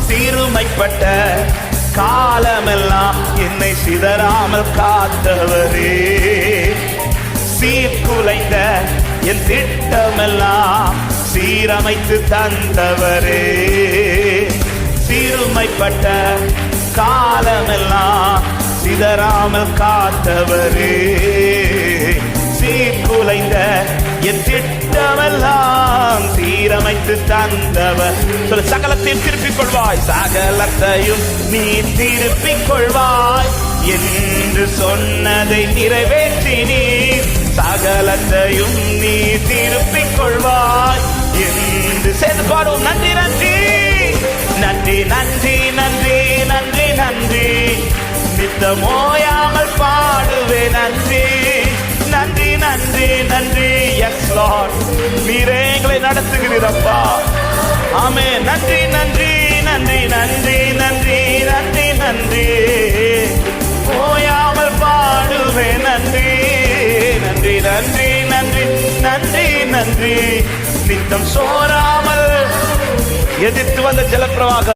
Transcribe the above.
சிறுமைப்பட்ட காலமெல்லாம் என்னை சிதறாமல் காத்தவரே, சீர்குலைந்த என் திட்டமெல்லாம் சீரமைத்து தந்தவரே, சிறுமைப்பட்ட காலமெல்லாம் சிதறாமல் காத்தவரே, சீர்குலைந்த என் திட்டமெல்லாம் சீரமைத்து தந்தவர். சொல்ல, சகலத்தையும் திருப்பிக் கொள்வாய், சகலத்தையும் நீ திருப்பிக் கொள்வாய் என்று சொன்னதை நிறைவேற்றினீர். சகலத்தையும் நீ திருப்பிக் கொள்வாய் என்று சேர்ந்து பாடுவோம். நன்றி நன்றி நன்றி நன்றி நன்றி நன்றி நன்றி, நித்தம் ஓயாமல் பாடுவே நன்றி நன்றி நன்றி நன்றி. எஸ் லார்ட், நீரே எங்களை நடத்துகிறீரப்பா. ஆமென். நன்றி நன்றி நன்றி நன்றி நன்றி நன்றி நன்றி, ஓயாமல் பாடுவே நன்றி நன்றி நன்றி நன்றி நன்றி நன்றி. நித்தம் சோராமல் எதிர்த்து வந்த ஜலப்பிரவாகம்